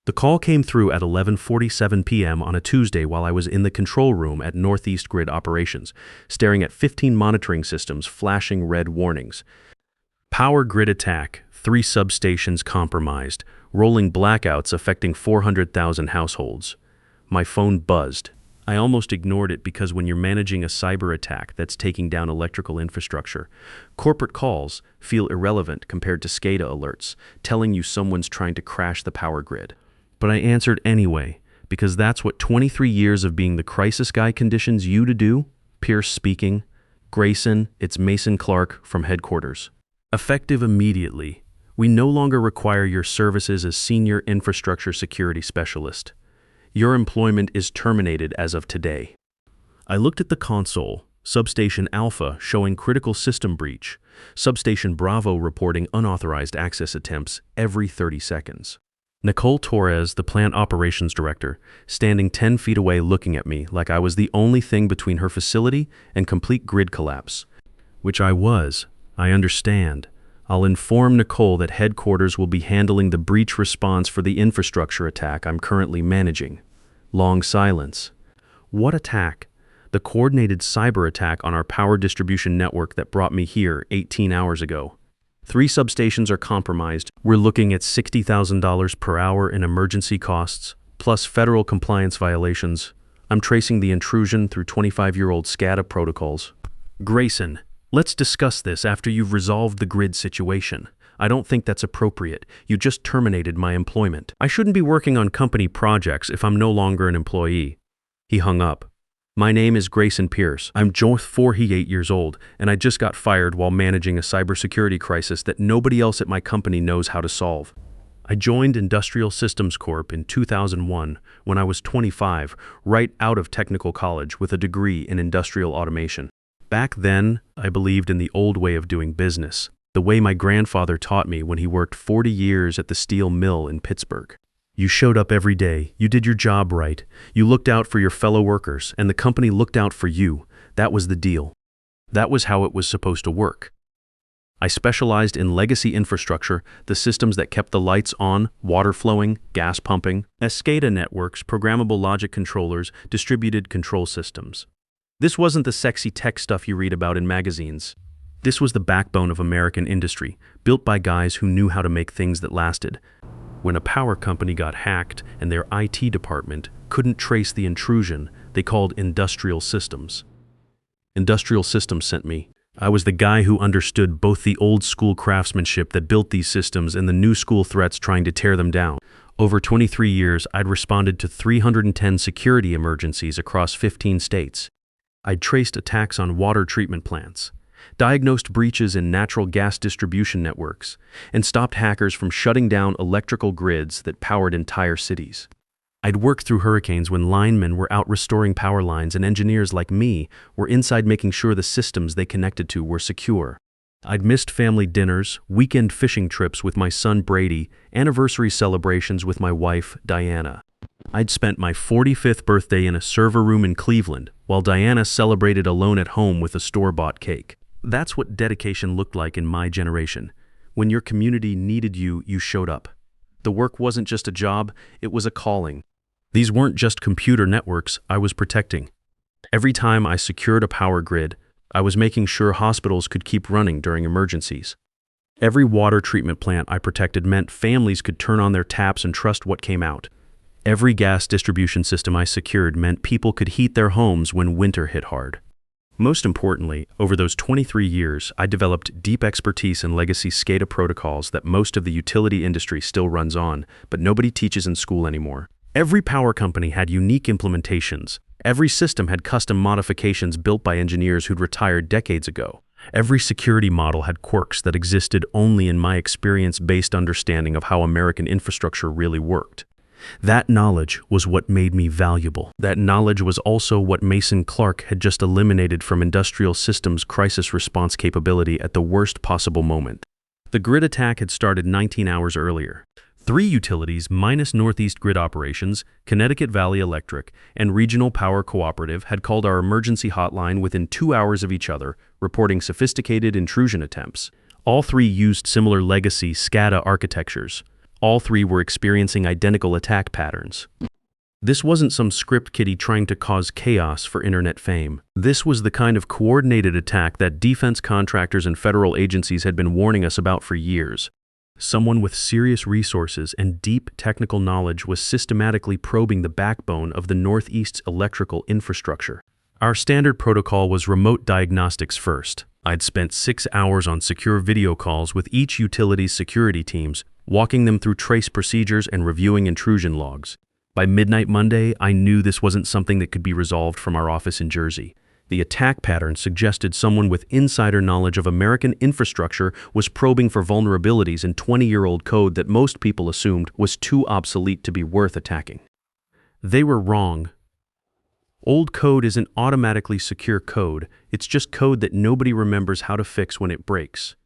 The call came through at 11:47 p.m. on a Tuesday while I was in the control room at Northeast Grid Operations, staring at 15 monitoring systems flashing red warnings. Power grid attack, 3 substations compromised, rolling blackouts affecting 400,000 households. My phone buzzed. I almost ignored it because when you're managing a cyber attack that's taking down electrical infrastructure, corporate calls feel irrelevant compared to SCADA alerts telling you someone's trying to crash the power grid. But I answered anyway, because that's what 23 years of being the crisis guy conditions you to do. Pierce speaking. Grayson, it's Mason Clark from headquarters. Effective immediately, we no longer require your services as Senior Infrastructure Security Specialist. Your employment is terminated as of today. I looked at the console, Substation Alpha showing critical system breach, Substation Bravo reporting unauthorized access attempts every 30 seconds. Nicole Torres, the plant operations director, standing 10 feet away looking at me like I was the only thing between her facility and complete grid collapse. Which I was. I understand. I'll inform Nicole that headquarters will be handling the breach response for the infrastructure attack I'm currently managing. Long silence. What attack? The coordinated cyber attack on our power distribution network that brought me here 18 hours ago. 3 substations are compromised. We're looking at $60,000 per hour in emergency costs, plus federal compliance violations. I'm tracing the intrusion through 25-year-old SCADA protocols. Grayson, let's discuss this after you've resolved the grid situation. I don't think that's appropriate. You just terminated my employment. I shouldn't be working on company projects if I'm no longer an employee. He hung up. My name is Grayson Pierce. I'm just 48 years old, and I just got fired while managing a cybersecurity crisis that nobody else at my company knows how to solve. I joined Industrial Systems Corp in 2001 when I was 25, right out of technical college with a degree in industrial automation. Back then, I believed in the old way of doing business, the way my grandfather taught me when he worked 40 years at the steel mill in Pittsburgh. You showed up every day, you did your job right, you looked out for your fellow workers, and the company looked out for you. That was the deal. That was how it was supposed to work. I specialized in legacy infrastructure, the systems that kept the lights on, water flowing, gas pumping, SCADA networks, programmable logic controllers, distributed control systems. This wasn't the sexy tech stuff you read about in magazines. This was the backbone of American industry, built by guys who knew how to make things that lasted. When a power company got hacked and their IT department couldn't trace the intrusion, they called Industrial Systems. Industrial Systems sent me. I was the guy who understood both the old-school craftsmanship that built these systems and the new-school threats trying to tear them down. Over 23 years, I'd responded to 310 security emergencies across 15 states. I'd traced attacks on water treatment plants, diagnosed breaches in natural gas distribution networks, and stopped hackers from shutting down electrical grids that powered entire cities. I'd worked through hurricanes when linemen were out restoring power lines and engineers like me were inside making sure the systems they connected to were secure. I'd missed family dinners, weekend fishing trips with my son Brady, anniversary celebrations with my wife Diana. I'd spent my 45th birthday in a server room in Cleveland, while Diana celebrated alone at home with a store-bought cake. That's what dedication looked like in my generation. When your community needed you, you showed up. The work wasn't just a job, it was a calling. These weren't just computer networks I was protecting. Every time I secured a power grid, I was making sure hospitals could keep running during emergencies. Every water treatment plant I protected meant families could turn on their taps and trust what came out. Every gas distribution system I secured meant people could heat their homes when winter hit hard. Most importantly, over those 23 years, I developed deep expertise in legacy SCADA protocols that most of the utility industry still runs on, but nobody teaches in school anymore. Every power company had unique implementations. Every system had custom modifications built by engineers who'd retired decades ago. Every security model had quirks that existed only in my experience-based understanding of how American infrastructure really worked. That knowledge was what made me valuable. That knowledge was also what Mason Clark had just eliminated from Industrial Systems' crisis response capability at the worst possible moment. The grid attack had started 19 hours earlier. 3 utilities minus Northeast Grid Operations, Connecticut Valley Electric, and Regional Power Cooperative had called our emergency hotline within 2 hours of each other, reporting sophisticated intrusion attempts. All 3 used similar legacy SCADA architectures. All three were experiencing identical attack patterns. This wasn't some script kiddie trying to cause chaos for internet fame. This was the kind of coordinated attack that defense contractors and federal agencies had been warning us about for years. Someone with serious resources and deep technical knowledge was systematically probing the backbone of the Northeast's electrical infrastructure. Our standard protocol was remote diagnostics first. I'd spent 6 hours on secure video calls with each utility's security teams, walking them through trace procedures and reviewing intrusion logs. By midnight Monday, I knew this wasn't something that could be resolved from our office in Jersey. The attack pattern suggested someone with insider knowledge of American infrastructure was probing for vulnerabilities in 20-year-old code that most people assumed was too obsolete to be worth attacking. They were wrong. Old code isn't automatically secure code, it's just code that nobody remembers how to fix when it breaks.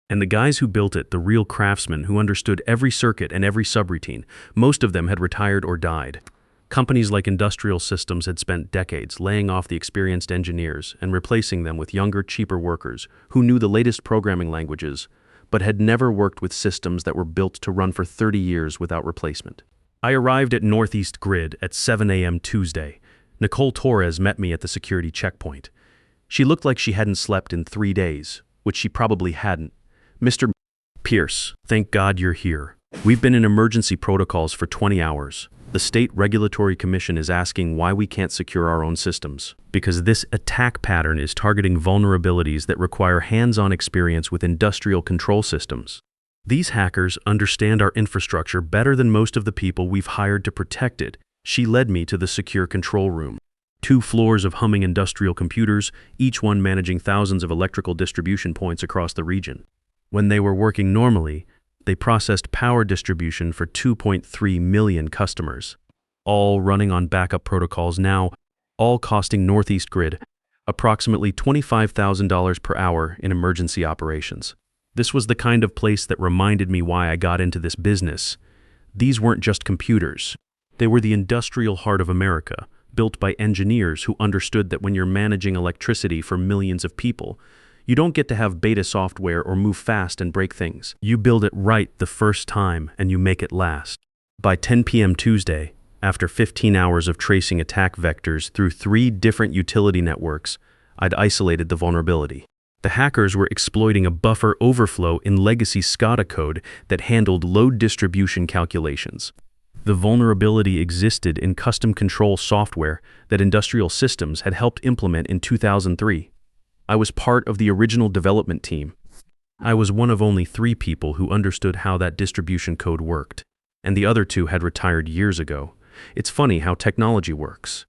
And the guys who built it, the real craftsmen who understood every circuit and every subroutine, most of them had retired or died. Companies like Industrial Systems had spent decades laying off the experienced engineers and replacing them with younger, cheaper workers who knew the latest programming languages, but had never worked with systems that were built to run for 30 years without replacement. I arrived at Northeast Grid at 7 a.m. Tuesday. Nicole Torres met me at the security checkpoint. She looked like she hadn't slept in 3 days, which she probably hadn't. Mr. Pierce, thank God you're here. We've been in emergency protocols for 20 hours. The State Regulatory Commission is asking why we can't secure our own systems. Because this attack pattern is targeting vulnerabilities that require hands-on experience with industrial control systems. These hackers understand our infrastructure better than most of the people we've hired to protect it. She led me to the secure control room. 2 floors of humming industrial computers, each one managing thousands of electrical distribution points across the region. When they were working normally, they processed power distribution for 2.3 million customers, all running on backup protocols now, all costing Northeast Grid approximately $25,000 per hour in emergency operations. This was the kind of place that reminded me why I got into this business. These weren't just computers. They were the industrial heart of America, built by engineers who understood that when you're managing electricity for millions of people, you don't get to have beta software or move fast and break things. You build it right the first time and you make it last. By 10 p.m. Tuesday, after 15 hours of tracing attack vectors through 3 different utility networks, I'd isolated the vulnerability. The hackers were exploiting a buffer overflow in legacy SCADA code that handled load distribution calculations. The vulnerability existed in custom control software that Industrial Systems had helped implement in 2003. I was part of the original development team. I was one of only 3 people who understood how that distribution code worked, and the other 2 had retired years ago. It's funny how technology works.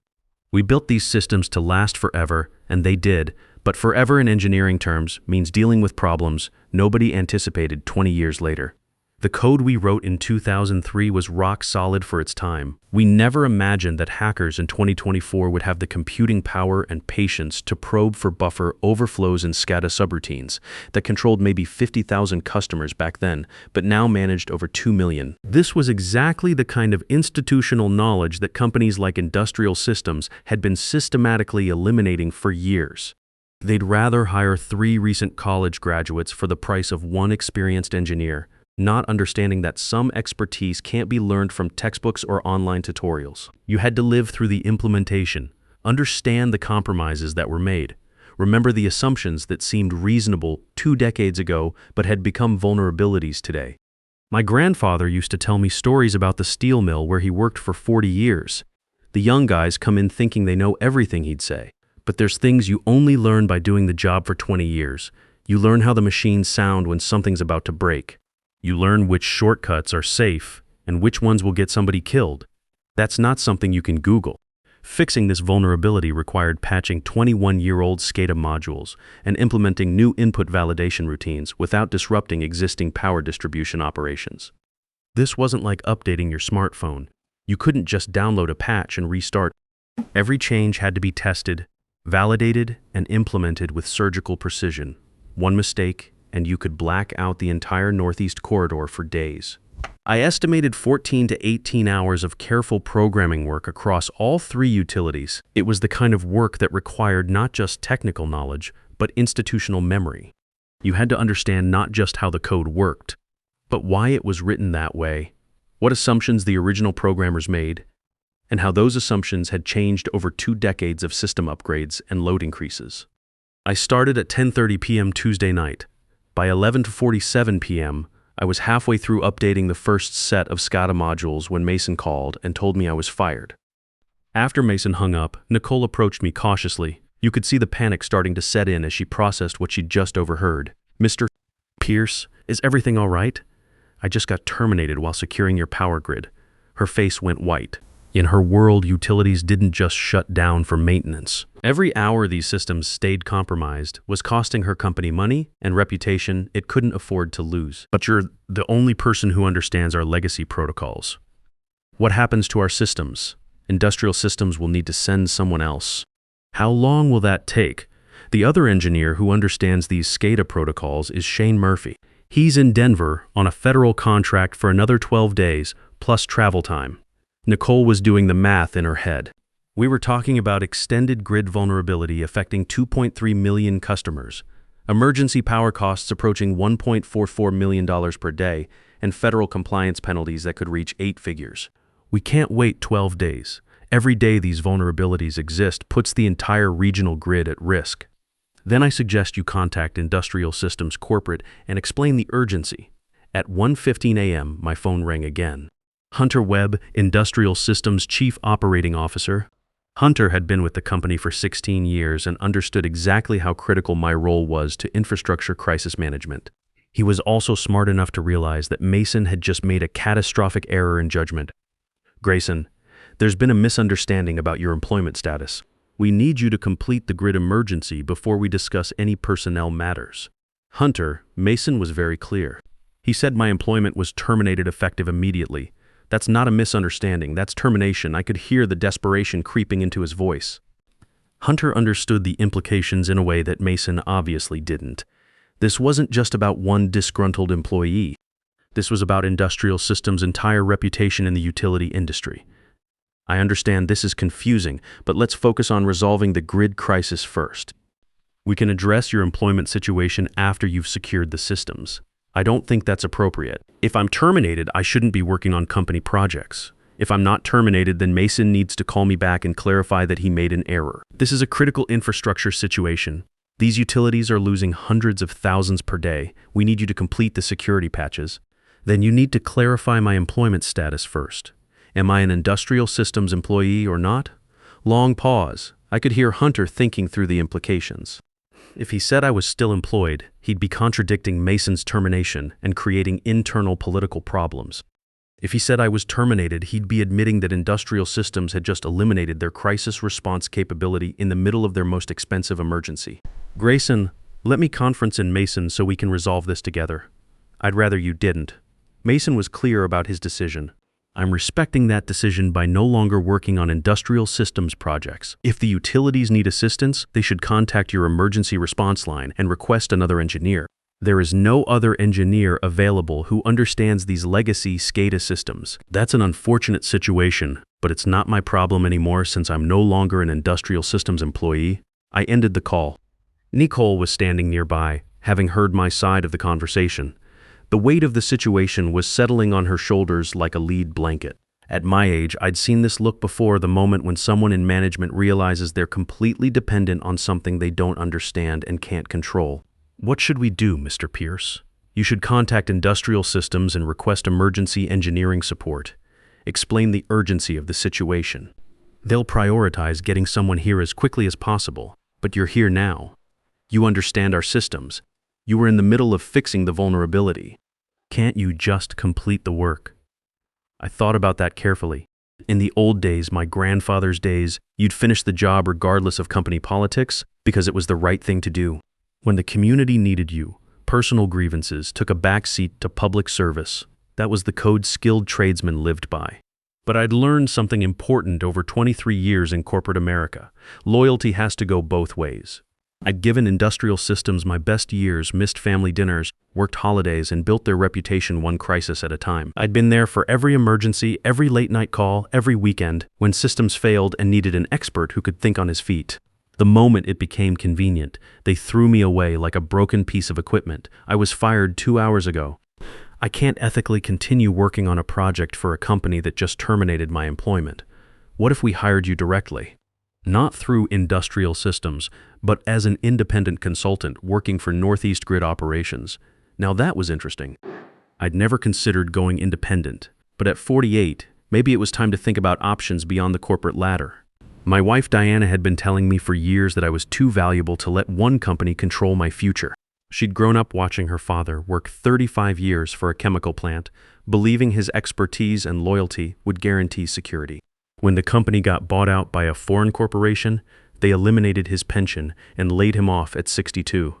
We built these systems to last forever, and they did, but forever in engineering terms means dealing with problems nobody anticipated 20 years later. The code we wrote in 2003 was rock solid for its time. We never imagined that hackers in 2024 would have the computing power and patience to probe for buffer overflows in SCADA subroutines that controlled maybe 50,000 customers back then, but now managed over 2 million. This was exactly the kind of institutional knowledge that companies like Industrial Systems had been systematically eliminating for years. They'd rather hire 3 recent college graduates for the price of 1 experienced engineer, not understanding that some expertise can't be learned from textbooks or online tutorials. You had to live through the implementation, understand the compromises that were made, remember the assumptions that seemed reasonable 2 decades ago but had become vulnerabilities today. My grandfather used to tell me stories about the steel mill where he worked for 40 years. The young guys come in thinking they know everything, he'd say. But there's things you only learn by doing the job for 20 years. You learn how the machines sound when something's about to break. You learn which shortcuts are safe and which ones will get somebody killed. That's not something you can Google. Fixing this vulnerability required patching 21-year-old SCADA modules and implementing new input validation routines without disrupting existing power distribution operations. This wasn't like updating your smartphone. You couldn't just download a patch and restart. Every change had to be tested, validated, and implemented with surgical precision. One mistake, and you could black out the entire Northeast corridor for days. I estimated 14 to 18 hours of careful programming work across all 3 utilities. It was the kind of work that required not just technical knowledge, but institutional memory. You had to understand not just how the code worked, but why it was written that way, what assumptions the original programmers made, and how those assumptions had changed over 2 decades of system upgrades and load increases. I started at 10:30 p.m. Tuesday night. By 11:47 p.m., I was halfway through updating the first set of SCADA modules when Mason called and told me I was fired. After Mason hung up, Nicole approached me cautiously. You could see the panic starting to set in as she processed what she'd just overheard. "Mr. Pierce, is everything all right? I just got terminated while securing your power grid." Her face went white. In her world, utilities didn't just shut down for maintenance. Every hour these systems stayed compromised was costing her company money and reputation it couldn't afford to lose. "But you're the only person who understands our legacy protocols. What happens to our systems? Industrial Systems will need to send someone else. How long will that take?" The other engineer who understands these SCADA protocols is Shane Murphy. He's in Denver on a federal contract for another 12 days, plus travel time. Nicole was doing the math in her head. We were talking about extended grid vulnerability affecting 2.3 million customers, emergency power costs approaching $1.44 million per day, and federal compliance penalties that could reach 8 figures. We can't wait 12 days. Every day these vulnerabilities exist puts the entire regional grid at risk. Then I suggest you contact Industrial Systems Corporate and explain the urgency. At 1:15 a.m., my phone rang again. Hunter Webb, Industrial Systems Chief Operating Officer. Hunter had been with the company for 16 years and understood exactly how critical my role was to infrastructure crisis management. He was also smart enough to realize that Mason had just made a catastrophic error in judgment. "Grayson, there's been a misunderstanding about your employment status. We need you to complete the grid emergency before we discuss any personnel matters." Hunter, Mason was very clear. He said my employment was terminated effective immediately. That's not a misunderstanding, that's termination. I could hear the desperation creeping into his voice. Hunter understood the implications in a way that Mason obviously didn't. This wasn't just about one disgruntled employee. This was about Industrial Systems' entire reputation in the utility industry. I understand this is confusing, but let's focus on resolving the grid crisis first. We can address your employment situation after you've secured the systems. I don't think that's appropriate. If I'm terminated, I shouldn't be working on company projects. If I'm not terminated, then Mason needs to call me back and clarify that he made an error. This is a critical infrastructure situation. These utilities are losing hundreds of thousands per day. We need you to complete the security patches. Then you need to clarify my employment status first. Am I an Industrial Systems employee or not? Long pause. I could hear Hunter thinking through the implications. If he said I was still employed, he'd be contradicting Mason's termination and creating internal political problems. If he said I was terminated, he'd be admitting that Industrial Systems had just eliminated their crisis response capability in the middle of their most expensive emergency. "Grayson, let me conference in Mason so we can resolve this together." "I'd rather you didn't." Mason was clear about his decision. "I'm respecting that decision by no longer working on Industrial Systems projects. If the utilities need assistance, they should contact your emergency response line and request another engineer. There is no other engineer available who understands these legacy SCADA systems. That's an unfortunate situation, but it's not my problem anymore since I'm no longer an Industrial Systems employee." I ended the call. Nicole was standing nearby, having heard my side of the conversation. The weight of the situation was settling on her shoulders like a lead blanket. At my age, I'd seen this look before, the moment when someone in management realizes they're completely dependent on something they don't understand and can't control. "What should we do, Mr. Pierce?" "You should contact Industrial Systems and request emergency engineering support. Explain the urgency of the situation. They'll prioritize getting someone here as quickly as possible, but you're here now. You understand our systems. You were in the middle of fixing the vulnerability. Can't you just complete the work?" I thought about that carefully. In the old days, my grandfather's days, you'd finish the job regardless of company politics because it was the right thing to do. When the community needed you, personal grievances took a backseat to public service. That was the code skilled tradesmen lived by. But I'd learned something important over 23 years in corporate America. Loyalty has to go both ways. I'd given Industrial Systems my best years, missed family dinners, worked holidays, and built their reputation one crisis at a time. I'd been there for every emergency, every late-night call, every weekend, when systems failed and needed an expert who could think on his feet. The moment it became convenient, they threw me away like a broken piece of equipment. I was fired 2 hours ago. I can't ethically continue working on a project for a company that just terminated my employment. What if we hired you directly? Not through Industrial Systems, but as an independent consultant working for Northeast Grid Operations. Now that was interesting. I'd never considered going independent, but at 48, maybe it was time to think about options beyond the corporate ladder. My wife Diana had been telling me for years that I was too valuable to let one company control my future. She'd grown up watching her father work 35 years for a chemical plant, believing his expertise and loyalty would guarantee security. When the company got bought out by a foreign corporation, they eliminated his pension and laid him off at 62.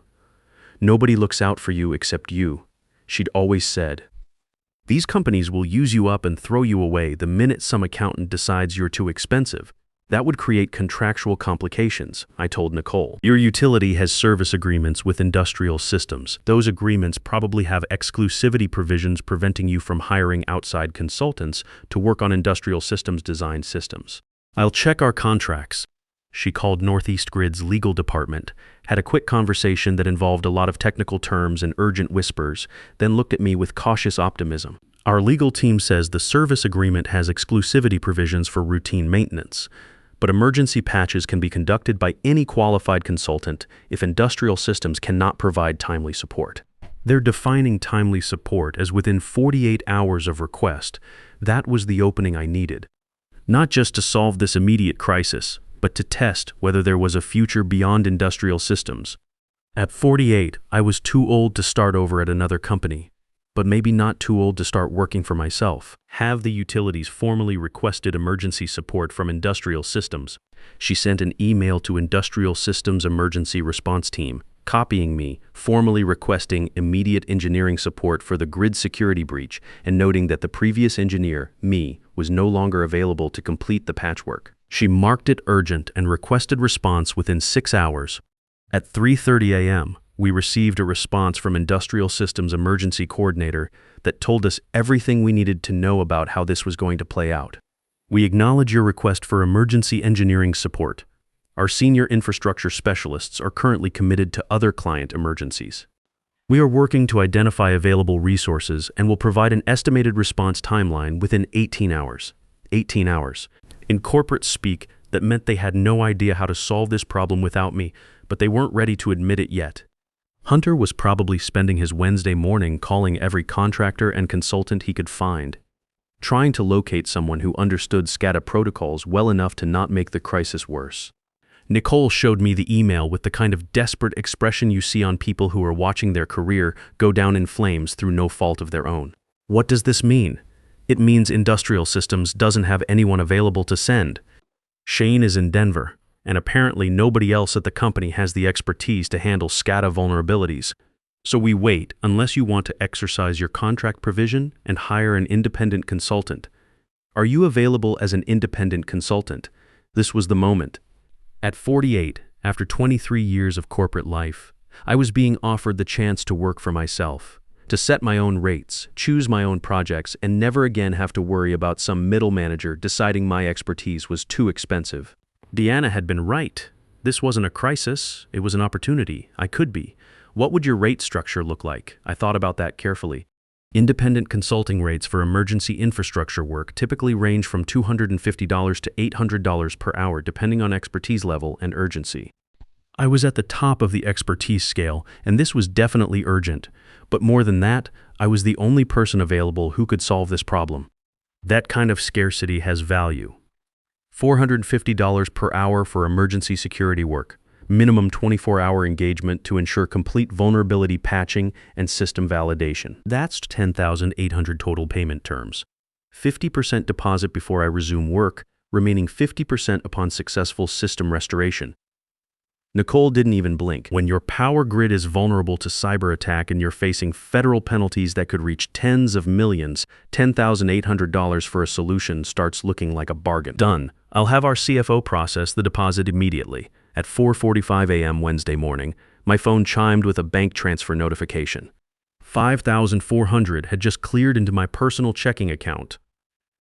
"Nobody looks out for you except you," she'd always said. "These companies will use you up and throw you away the minute some accountant decides you're too expensive. That would create contractual complications," I told Nicole. "Your utility has service agreements with Industrial Systems. Those agreements probably have exclusivity provisions preventing you from hiring outside consultants to work on Industrial Systems design systems." "I'll check our contracts." She called Northeast Grid's legal department, had a quick conversation that involved a lot of technical terms and urgent whispers, then looked at me with cautious optimism. "Our legal team says the service agreement has exclusivity provisions for routine maintenance, but emergency patches can be conducted by any qualified consultant if Industrial Systems cannot provide timely support." They're defining timely support as within 48 hours of request. That was the opening I needed. Not just to solve this immediate crisis, but to test whether there was a future beyond Industrial Systems. At 48, I was too old to start over at another company, but maybe not too old to start working for myself. Have the utilities formally requested emergency support from Industrial Systems. She sent an email to Industrial Systems Emergency Response Team, copying me, formally requesting immediate engineering support for the grid security breach and noting that the previous engineer, me, was no longer available to complete the patchwork. She marked it urgent and requested response within 6 hours. At 3:30 a.m., we received a response from Industrial Systems Emergency Coordinator that told us everything we needed to know about how this was going to play out. "We acknowledge your request for emergency engineering support. Our senior infrastructure specialists are currently committed to other client emergencies. We are working to identify available resources and will provide an estimated response timeline within 18 hours. 18 hours. In corporate speak, that meant they had no idea how to solve this problem without me, but they weren't ready to admit it yet. Hunter was probably spending his Wednesday morning calling every contractor and consultant he could find, trying to locate someone who understood SCADA protocols well enough to not make the crisis worse. Nicole showed me the email with the kind of desperate expression you see on people who are watching their career go down in flames through no fault of their own. What does this mean? It means Industrial Systems doesn't have anyone available to send. Shane is in Denver, and apparently nobody else at the company has the expertise to handle SCADA vulnerabilities. So we wait unless you want to exercise your contract provision and hire an independent consultant. Are you available as an independent consultant? This was the moment. At 48, after 23 years of corporate life, I was being offered the chance to work for myself, to set my own rates, choose my own projects, and never again have to worry about some middle manager deciding my expertise was too expensive. Deanna had been right. This wasn't a crisis, it was an opportunity. I could be. What would your rate structure look like? I thought about that carefully. Independent consulting rates for emergency infrastructure work typically range from $250 to $800 per hour depending on expertise level and urgency. I was at the top of the expertise scale, and this was definitely urgent. But more than that, I was the only person available who could solve this problem. That kind of scarcity has value. $450 per hour for emergency security work, minimum 24-hour engagement to ensure complete vulnerability patching and system validation. That's $10,800 total payment terms. 50% deposit before I resume work, remaining 50% upon successful system restoration. Nicole didn't even blink. When your power grid is vulnerable to cyber attack and you're facing federal penalties that could reach tens of millions, $10,800 for a solution starts looking like a bargain. Done. I'll have our CFO process the deposit immediately. At 4:45 a.m. Wednesday morning, my phone chimed with a bank transfer notification. $5,400 had just cleared into my personal checking account.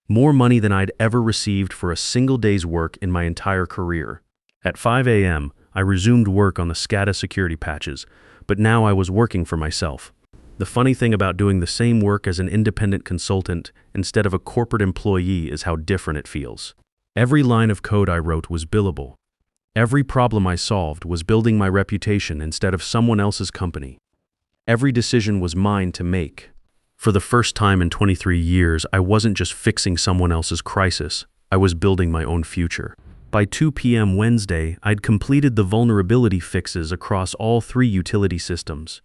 More money than I'd ever received for a single day's work in my entire career. At 5 a.m., I resumed work on the SCADA security patches, but now I was working for myself. The funny thing about doing the same work as an independent consultant instead of a corporate employee is how different it feels. Every line of code I wrote was billable. Every problem I solved was building my reputation instead of someone else's company. Every decision was mine to make. For the first time in 23 years, I wasn't just fixing someone else's crisis, I was building my own future. By 2 p.m. Wednesday, I'd completed the vulnerability fixes across all 3 utility systems.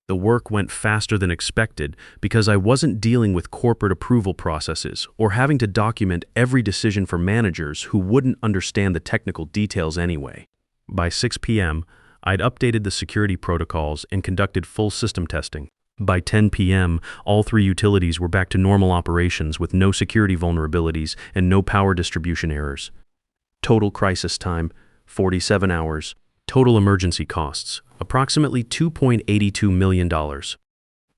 The work went faster than expected because I wasn't dealing with corporate approval processes or having to document every decision for managers who wouldn't understand the technical details anyway. By 6 p.m., I'd updated the security protocols and conducted full system testing. By 10 p.m., all 3 utilities were back to normal operations with no security vulnerabilities and no power distribution errors. Total crisis time, 47 hours. Total emergency costs, approximately $2.82 million.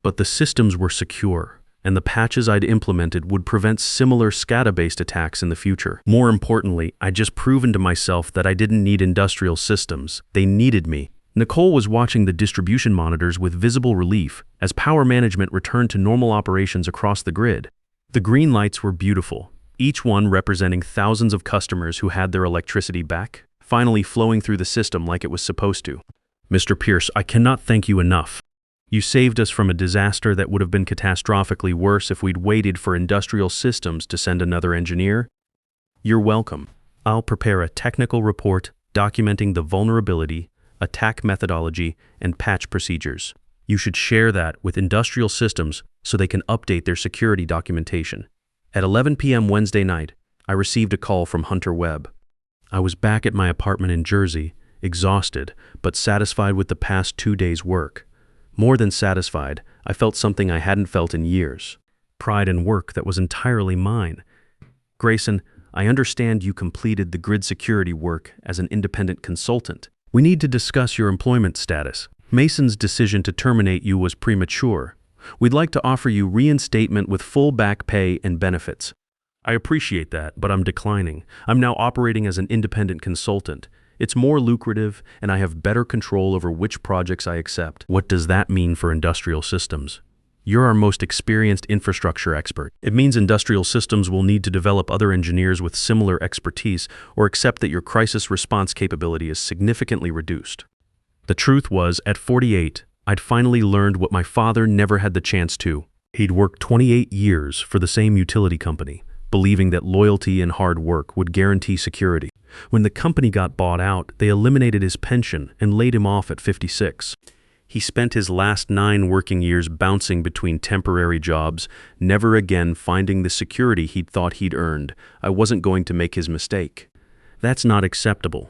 But the systems were secure, and the patches I'd implemented would prevent similar SCADA-based attacks in the future. More importantly, I'd just proven to myself that I didn't need industrial systems. They needed me. Nicole was watching the distribution monitors with visible relief as power management returned to normal operations across the grid. The green lights were beautiful, each one representing thousands of customers who had their electricity back, finally flowing through the system like it was supposed to. Mr. Pierce, I cannot thank you enough. You saved us from a disaster that would have been catastrophically worse if we'd waited for industrial systems to send another engineer. You're welcome. I'll prepare a technical report documenting the vulnerability, attack methodology, and patch procedures. You should share that with industrial systems so they can update their security documentation. At 11 p.m. Wednesday night, I received a call from Hunter Webb. I was back at my apartment in Jersey, exhausted, but satisfied with the past 2 days' work. More than satisfied, I felt something I hadn't felt in years. Pride in work that was entirely mine. Grayson, I understand you completed the grid security work as an independent consultant. We need to discuss your employment status. Mason's decision to terminate you was premature. We'd like to offer you reinstatement with full back pay and benefits. I appreciate that, but I'm declining. I'm now operating as an independent consultant. It's more lucrative, and I have better control over which projects I accept. What does that mean for industrial systems? You're our most experienced infrastructure expert. It means industrial systems will need to develop other engineers with similar expertise or accept that your crisis response capability is significantly reduced. The truth was, at 48, I'd finally learned what my father never had the chance to. He'd worked 28 years for the same utility company, believing that loyalty and hard work would guarantee security. When the company got bought out, they eliminated his pension and laid him off at 56. He spent his last 9 working years bouncing between temporary jobs, never again finding the security he'd thought he'd earned. I wasn't going to make his mistake. That's not acceptable.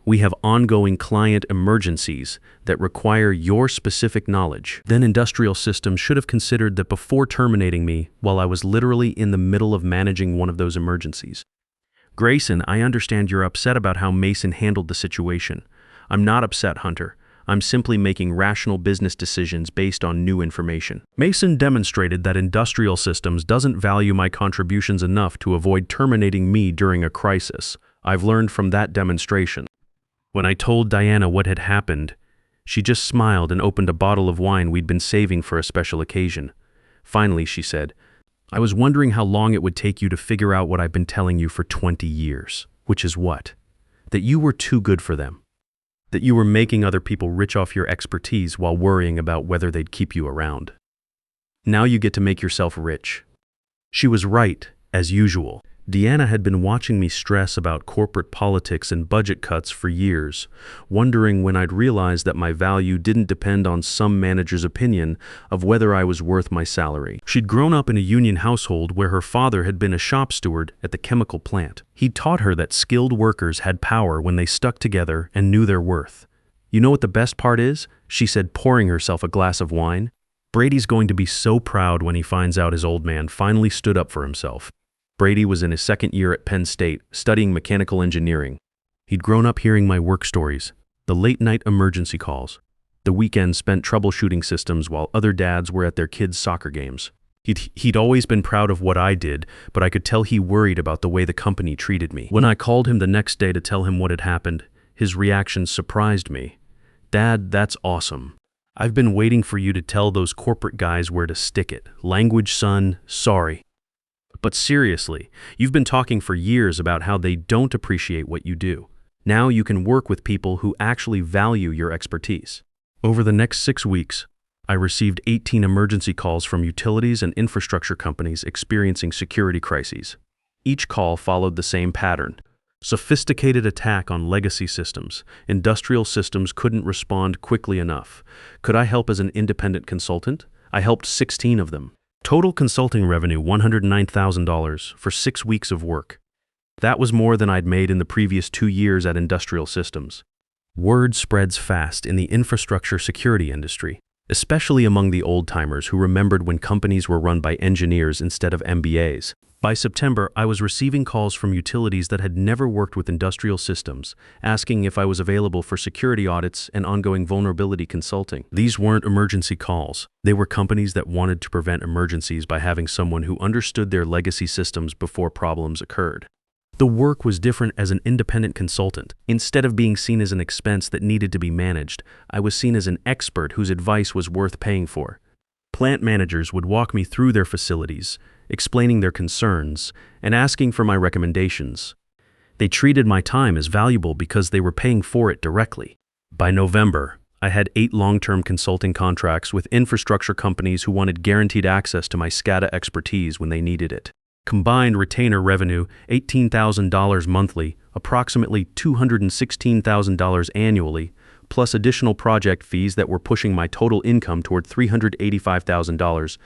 We have ongoing client emergencies that require your specific knowledge. Then industrial systems should have considered that before terminating me while I was literally in the middle of managing one of those emergencies. Grayson, I understand you're upset about how Mason handled the situation. I'm not upset, Hunter. I'm simply making rational business decisions based on new information. Mason demonstrated that industrial systems doesn't value my contributions enough to avoid terminating me during a crisis. I've learned from that demonstration. When I told Diana what had happened, she just smiled and opened a bottle of wine we'd been saving for a special occasion. Finally, she said, I was wondering how long it would take you to figure out what I've been telling you for 20 years. Which is what? That you were too good for them. That you were making other people rich off your expertise while worrying about whether they'd keep you around. Now you get to make yourself rich. She was right, as usual. Deanna had been watching me stress about corporate politics and budget cuts for years, wondering when I'd realize that my value didn't depend on some manager's opinion of whether I was worth my salary. She'd grown up in a union household where her father had been a shop steward at the chemical plant. He'd taught her that skilled workers had power when they stuck together and knew their worth. You know what the best part is? She said, pouring herself a glass of wine. Brady's going to be so proud when he finds out his old man finally stood up for himself. Brady was in his second year at Penn State, studying mechanical engineering. He'd grown up hearing my work stories, the late-night emergency calls, the weekends spent troubleshooting systems while other dads were at their kids' soccer games. He'd always been proud of what I did, but I could tell he worried about the way the company treated me. When I called him the next day to tell him what had happened, his reaction surprised me. Dad, that's awesome. I've been waiting for you to tell those corporate guys where to stick it. Language, son, sorry. But seriously, you've been talking for years about how they don't appreciate what you do. Now you can work with people who actually value your expertise. Over the next 6 weeks, I received 18 emergency calls from utilities and infrastructure companies experiencing security crises. Each call followed the same pattern. Sophisticated attack on legacy systems. Industrial systems couldn't respond quickly enough. Could I help as an independent consultant? I helped 16 of them. Total consulting revenue $109,000 for 6 weeks of work. That was more than I'd made in the previous 2 years at Industrial Systems. Word spreads fast in the infrastructure security industry, especially among the old-timers who remembered when companies were run by engineers instead of MBAs. By September, I was receiving calls from utilities that had never worked with Industrial Systems, asking if I was available for security audits and ongoing vulnerability consulting. These weren't emergency calls. They were companies that wanted to prevent emergencies by having someone who understood their legacy systems before problems occurred. The work was different as an independent consultant. Instead of being seen as an expense that needed to be managed, I was seen as an expert whose advice was worth paying for. Plant managers would walk me through their facilities, explaining their concerns, and asking for my recommendations. They treated my time as valuable because they were paying for it directly. By November, I had 8 long-term consulting contracts with infrastructure companies who wanted guaranteed access to my SCADA expertise when they needed it. Combined retainer revenue, $18,000 monthly, approximately $216,000 annually, plus additional project fees that were pushing my total income toward $385,000.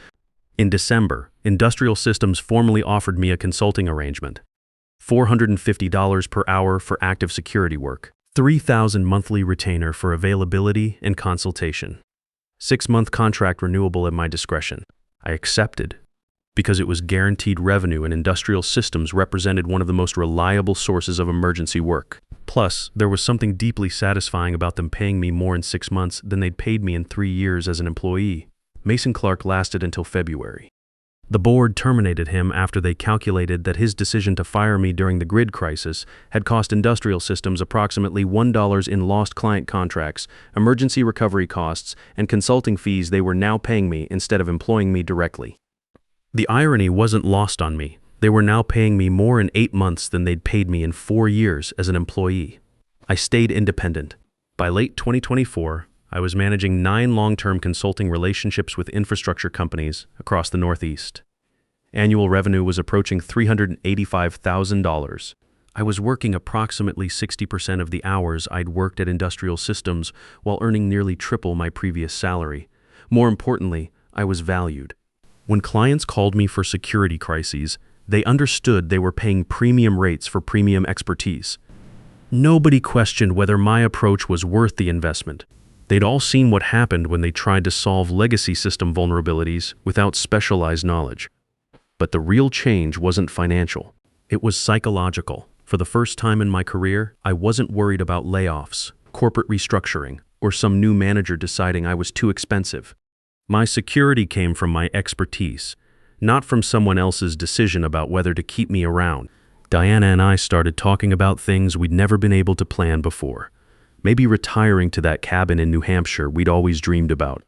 In December, Industrial Systems formally offered me a consulting arrangement. $450 per hour for active security work. $3,000 monthly retainer for availability and consultation. 6-month contract renewable at my discretion. I accepted because it was guaranteed revenue and Industrial Systems represented one of the most reliable sources of emergency work. Plus, there was something deeply satisfying about them paying me more in 6 months than they'd paid me in 3 years as an employee. Mason Clark lasted until February. The board terminated him after they calculated that his decision to fire me during the grid crisis had cost Industrial Systems approximately $1 in lost client contracts, emergency recovery costs, and consulting fees they were now paying me instead of employing me directly. The irony wasn't lost on me. They were now paying me more in 8 months than they'd paid me in 4 years as an employee. I stayed independent. By late 2024, I was managing 9 long-term consulting relationships with infrastructure companies across the Northeast. Annual revenue was approaching $385,000. I was working approximately 60% of the hours I'd worked at Industrial Systems while earning nearly triple my previous salary. More importantly, I was valued. When clients called me for security crises, they understood they were paying premium rates for premium expertise. Nobody questioned whether my approach was worth the investment. They'd all seen what happened when they tried to solve legacy system vulnerabilities without specialized knowledge. But the real change wasn't financial. It was psychological. For the first time in my career, I wasn't worried about layoffs, corporate restructuring, or some new manager deciding I was too expensive. My security came from my expertise, not from someone else's decision about whether to keep me around. Diana and I started talking about things we'd never been able to plan before. Maybe retiring to that cabin in New Hampshire we'd always dreamed about.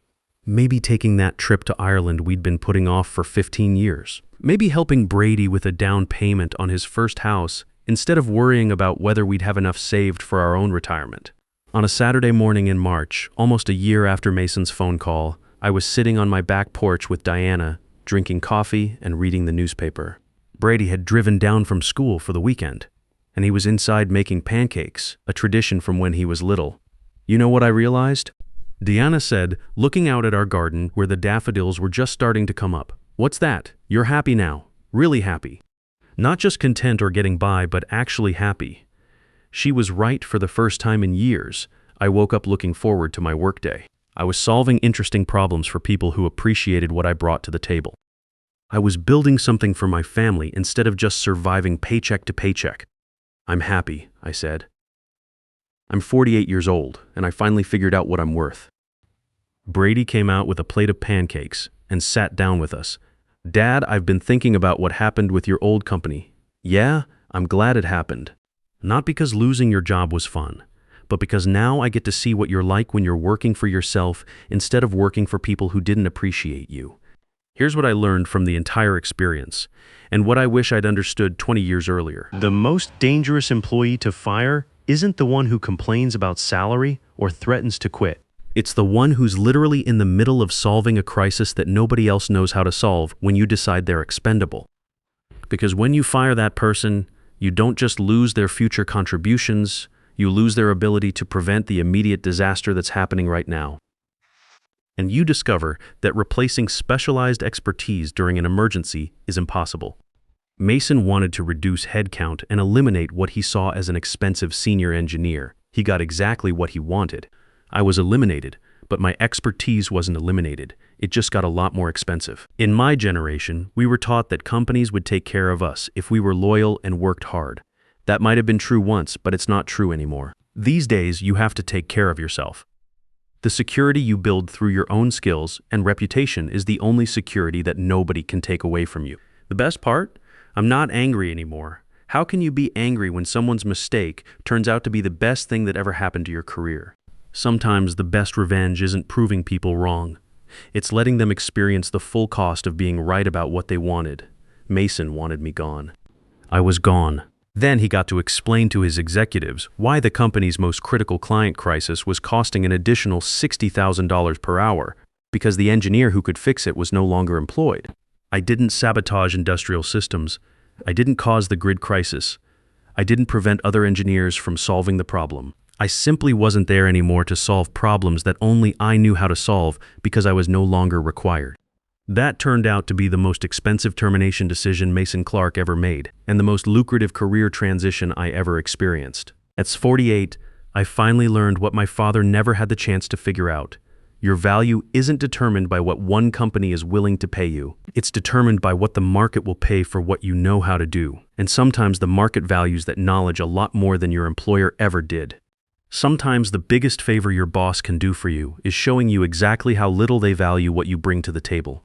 Maybe taking that trip to Ireland we'd been putting off for 15 years. Maybe helping Brady with a down payment on his first house instead of worrying about whether we'd have enough saved for our own retirement. On a Saturday morning in March, almost a year after Mason's phone call, I was sitting on my back porch with Diana, drinking coffee and reading the newspaper. Brady had driven down from school for the weekend, and he was inside making pancakes, a tradition from when he was little. You know what I realized? Diana said, looking out at our garden where the daffodils were just starting to come up. What's that? You're happy now. Really happy. Not just content or getting by, but actually happy. She was right for the first time in years. I woke up looking forward to my workday. I was solving interesting problems for people who appreciated what I brought to the table. I was building something for my family instead of just surviving paycheck to paycheck. I'm happy, I said. I'm 48 years old, and I finally figured out what I'm worth. Brady came out with a plate of pancakes and sat down with us. Dad, I've been thinking about what happened with your old company. Yeah, I'm glad it happened. Not because losing your job was fun, but because now I get to see what you're like when you're working for yourself instead of working for people who didn't appreciate you. Here's what I learned from the entire experience, and what I wish I'd understood 20 years earlier. The most dangerous employee to fire isn't the one who complains about salary or threatens to quit. It's the one who's literally in the middle of solving a crisis that nobody else knows how to solve when you decide they're expendable. Because when you fire that person, you don't just lose their future contributions, you lose their ability to prevent the immediate disaster that's happening right now. And you discover that replacing specialized expertise during an emergency is impossible. Mason wanted to reduce headcount and eliminate what he saw as an expensive senior engineer. He got exactly what he wanted. I was eliminated, but my expertise wasn't eliminated. It just got a lot more expensive. In my generation, we were taught that companies would take care of us if we were loyal and worked hard. That might have been true once, but it's not true anymore. These days, you have to take care of yourself. The security you build through your own skills and reputation is the only security that nobody can take away from you. The best part? I'm not angry anymore. How can you be angry when someone's mistake turns out to be the best thing that ever happened to your career? Sometimes the best revenge isn't proving people wrong. It's letting them experience the full cost of being right about what they wanted. Mason wanted me gone. I was gone. Then he got to explain to his executives why the company's most critical client crisis was costing an additional $60,000 per hour, because the engineer who could fix it was no longer employed. I didn't sabotage industrial systems. I didn't cause the grid crisis. I didn't prevent other engineers from solving the problem. I simply wasn't there anymore to solve problems that only I knew how to solve because I was no longer required. That turned out to be the most expensive termination decision Mason Clark ever made, and the most lucrative career transition I ever experienced. At 48, I finally learned what my father never had the chance to figure out. Your value isn't determined by what one company is willing to pay you. It's determined by what the market will pay for what you know how to do. And sometimes the market values that knowledge a lot more than your employer ever did. Sometimes the biggest favor your boss can do for you is showing you exactly how little they value what you bring to the table.